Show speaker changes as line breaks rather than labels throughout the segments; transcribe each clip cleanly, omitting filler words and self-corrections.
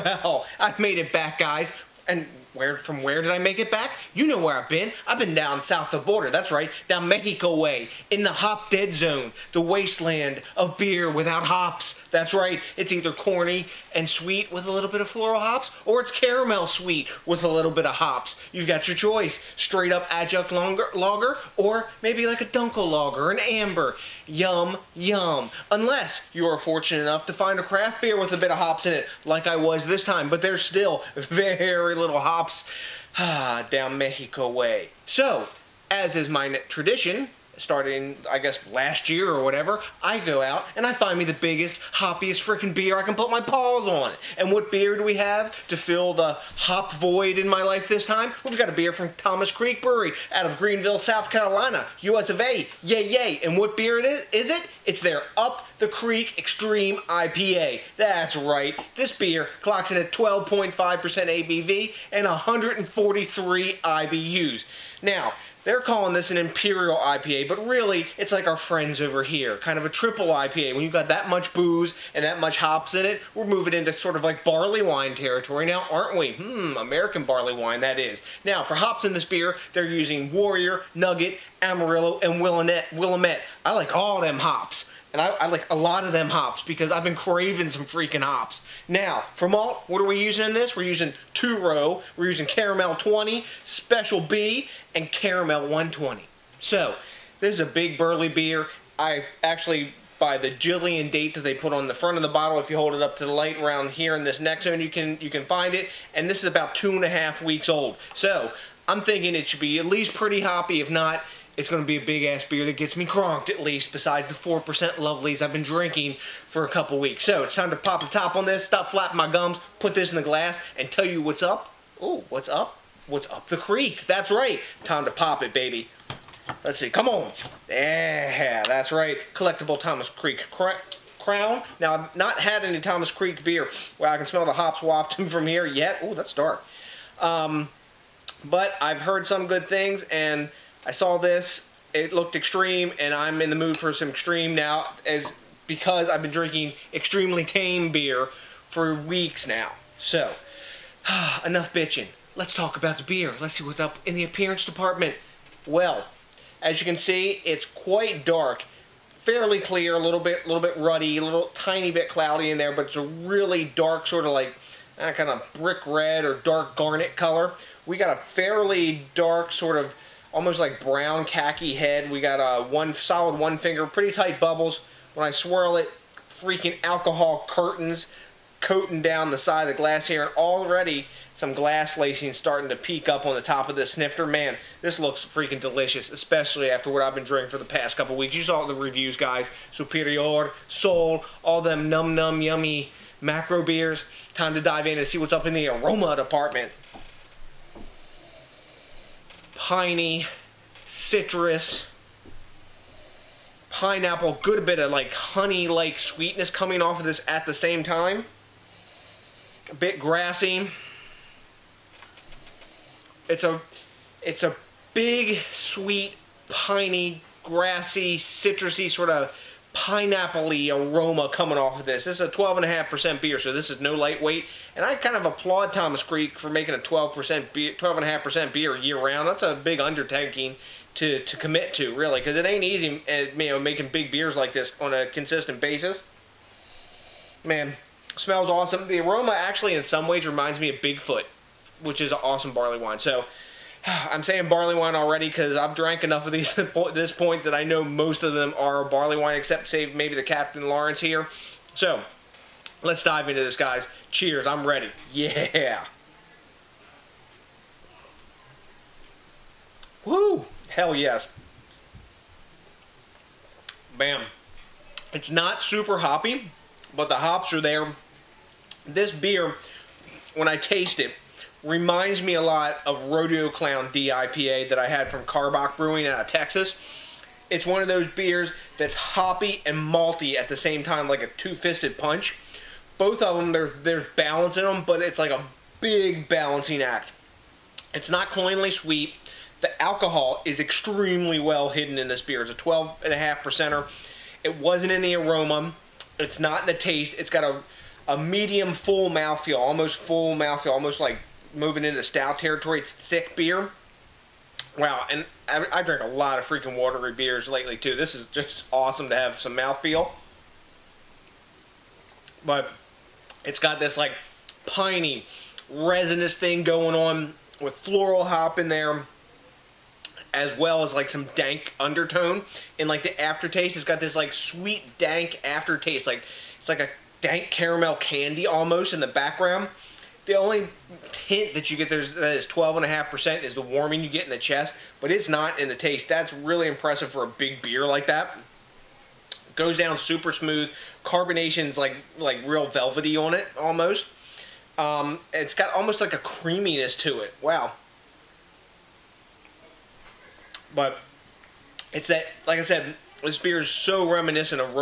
Well, I've made it back, guys. And from where did I make it back? You know where I've been. I've been down south of the border. That's right, down Mexico way, in the hop dead zone, the wasteland of beer without hops. That's right, it's either corny and sweet with a little bit of floral hops, or it's caramel sweet with a little bit of hops. You've got your choice. Straight up adjunct lager, or maybe like a Dunkel lager, an amber. Yum, yum. Unless you are fortunate enough to find a craft beer with a bit of hops in it, like I was this time, but there's still very little hops down Mexico way. So, as is my tradition, starting, I guess, last year or whatever, I go out and I find me the biggest, hoppiest freaking beer I can put my paws on. And what beer do we have to fill the hop void in my life this time? Well, we've got a beer from Thomas Creek Brewery out of Greenville, South Carolina, US of A. Yay, yay. And what beer is it? It's their Up the Creek Extreme IPA. That's right. This beer clocks in at 12.5% ABV and 143 IBUs. Now, they're calling this an Imperial IPA, but really, it's like our friends over here. Kind of a Triple IPA. When you've got that much booze and that much hops in it, we're moving into sort of like barley wine territory now, aren't we? American barley wine, that is. Now, for hops in this beer, they're using Warrior, Nugget, Amarillo, and Willamette. I like all them hops. And I like a lot of them hops because I've been craving some freaking hops. Now, for malt, what are we using in this? We're using 2-row, we're using Caramel 20, Special B, and Caramel 120. So, this is a big burley beer. I actually, by the Jillian date that they put on the front of the bottle, if you hold it up to the light around here in this next zone, you can find it. And this is about 2.5 weeks old. So, I'm thinking it should be at least pretty hoppy. If not, it's going to be a big-ass beer that gets me cronked, at least, besides the 4% lovelies I've been drinking for a couple weeks. So, it's time to pop the top on this, stop flapping my gums, put this in the glass, and tell you what's up. Oh, what's up? What's up the creek? That's right. Time to pop it, baby. Let's see. Come on. Yeah, that's right. Collectible Thomas Creek Crown. Now, I've not had any Thomas Creek beer where I can smell the hops wafting from here yet. Oh, that's dark. But I've heard some good things, and I saw this, it looked extreme, and I'm in the mood for some extreme now, because I've been drinking extremely tame beer for weeks now. So, enough bitching. Let's talk about the beer. Let's see what's up in the appearance department. Well, as you can see, it's quite dark, fairly clear, a little bit ruddy, a little tiny bit cloudy in there, but it's a really dark sort of like kind of brick red or dark garnet color. We got a fairly dark sort of almost like brown khaki head. We got a solid one finger, pretty tight bubbles. When I swirl it, freaking alcohol curtains coating down the side of the glass here, and already some glass lacing starting to peek up on the top of this snifter. Man, this looks freaking delicious, especially after what I've been drinking for the past couple weeks. You saw the reviews, guys. Superior, Sol, all them num yummy macro beers. Time to dive in and see what's up in the aroma department. Piney, citrus, pineapple, good bit of like honey-like sweetness coming off of this at the same time. A bit grassy. It's a big, sweet, piney, grassy, citrusy sort of pineapple-y aroma coming off of this. This is a 12.5% beer, so this is no lightweight. And I kind of applaud Thomas Creek for making a 12.5% beer year-round. That's a big undertaking to commit to, really, because it ain't easy, making big beers like this on a consistent basis. Man, smells awesome. The aroma actually, in some ways, reminds me of Bigfoot, which is an awesome barley wine. So, I'm saying barley wine already because I've drank enough of these at this point that I know most of them are barley wine, except save maybe the Captain Lawrence here. So, let's dive into this, guys. Cheers, I'm ready. Yeah. Woo! Hell yes. Bam. It's not super hoppy, but the hops are there. This beer, when I taste it, reminds me a lot of Rodeo Clown DIPA that I had from Carbach Brewing out of Texas. It's one of those beers that's hoppy and malty at the same time, like a two-fisted punch. Both of them, there's balance in them, but it's like a big balancing act. It's not cloyingly sweet. The alcohol is extremely well hidden in this beer. It's a 12.5%er. It wasn't in the aroma. It's not in the taste. It's got a medium full mouthfeel, almost full mouthfeel, almost like moving into stout territory. It's thick beer. Wow, and I drank a lot of freaking watery beers lately too. This is just awesome to have some mouthfeel. But it's got this like piney, resinous thing going on with floral hop in there, as well as like some dank undertone. And like the aftertaste, it's got this like sweet dank aftertaste. Like it's like a dank caramel candy almost in the background. The only hint that you get there that is 12.5% is the warming you get in the chest, but it's not in the taste. That's really impressive for a big beer like that. Goes down super smooth. Carbonation's like real velvety on it almost. It's got almost like a creaminess to it. Wow. But it's that, like I said, this beer is so reminiscent of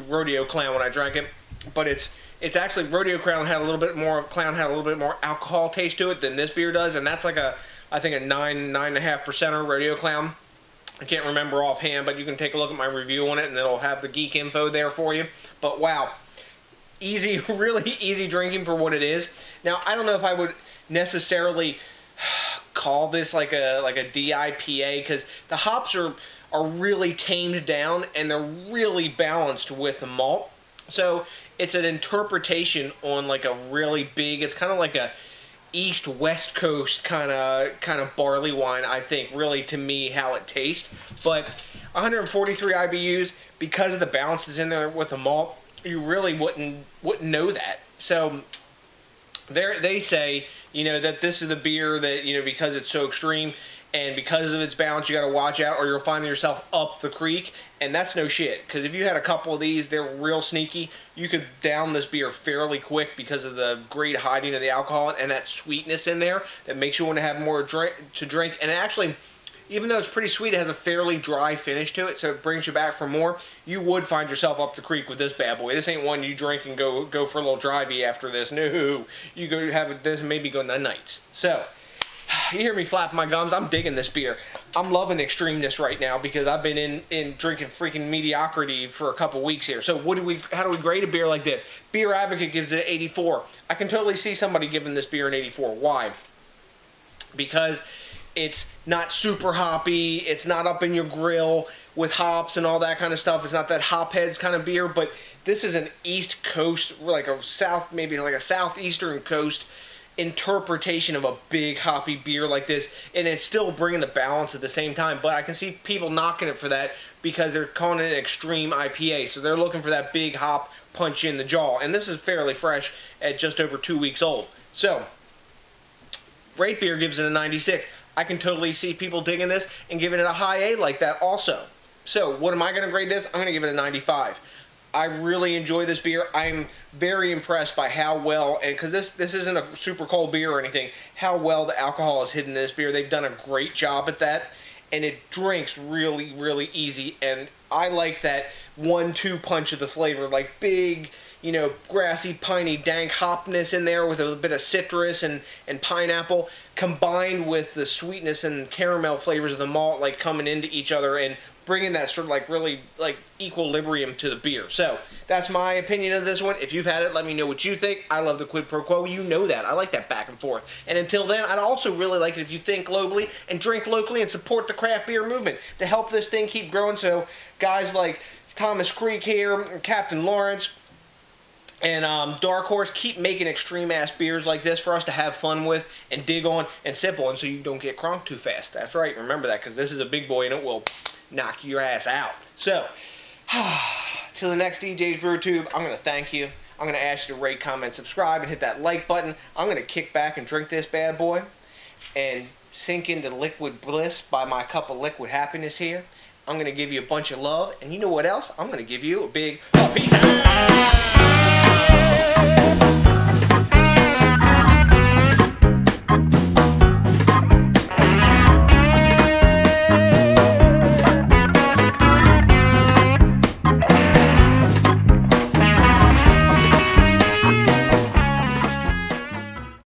Rodeo Clown when I drank it, but it's actually Rodeo Clown had a little bit more alcohol taste to it than this beer does, and that's like I think a 9.5% Rodeo Clown. I can't remember offhand, but you can take a look at my review on it, and it'll have the geek info there for you. But wow, easy, really easy drinking for what it is. Now I don't know if I would necessarily call this like a DIPA, because the hops are really tamed down and they're really balanced with the malt. So it's an interpretation on like a really big, it's kind of like a East West Coast kind of barley wine, I think, really, to me, how it tastes. But 143 IBUs, because of the balance that's in there with the malt, you really wouldn't know that. So they say, you know, that this is the beer that, you know, because it's so extreme and because of its balance, you got to watch out or you'll find yourself up the creek. And that's no shit, because if you had a couple of these, they're real sneaky. You could down this beer fairly quick because of the great hiding of the alcohol and that sweetness in there that makes you want to have more to drink. And actually, even though it's pretty sweet, it has a fairly dry finish to it, so it brings you back for more. You would find yourself up the creek with this bad boy. This ain't one you drink and go for a little drivey after this. No, you go have this and maybe go nights. So you hear me flapping my gums. I'm digging this beer. I'm loving extremeness right now because I've been in drinking freaking mediocrity for a couple weeks here. So how do we grade a beer like this? Beer Advocate gives it an 84. I can totally see somebody giving this beer an 84. Why? Because it's not super hoppy. It's not up in your grill with hops and all that kind of stuff. It's not that hop heads kind of beer, but this is an East Coast, like a South, maybe like a Southeastern Coast interpretation of a big hoppy beer like this, and it's still bringing the balance at the same time. But I can see people knocking it for that because they're calling it an extreme IPA, so they're looking for that big hop punch in the jaw. And this is fairly fresh at just over 2 weeks old. So Great Beer gives it a 96. I can totally see people digging this and giving it a high A like that also. So what am I going to grade this? I'm going to give it a 95. I really enjoy this beer. I'm very impressed by how well, and because this isn't a super cold beer or anything, how well the alcohol is hidden in this beer. They've done a great job at that, and it drinks really, really easy. And I like that 1-2 punch of the flavor, like big, you know, grassy, piney, dank hopness in there with a bit of citrus and pineapple, combined with the sweetness and caramel flavors of the malt, like coming into each other and bringing that sort of like really like equilibrium to the beer. So that's my opinion of this one. If you've had it, let me know what you think. I love the quid pro quo. You know that. I like that back and forth. And until then, I'd also really like it if you think globally and drink locally and support the craft beer movement to help this thing keep growing. So guys like Thomas Creek here, Captain Lawrence, and Dark Horse keep making extreme-ass beers like this for us to have fun with and dig on and sip on so you don't get crunk too fast. That's right. Remember that, because this is a big boy and it will knock your ass out. So, till the next DJs BrewTube, I'm going to thank you. I'm going to ask you to rate, comment, subscribe, and hit that like button. I'm going to kick back and drink this bad boy and sink into liquid bliss by my cup of liquid happiness here. I'm going to give you a bunch of love, and you know what else? I'm going to give you a big peace out.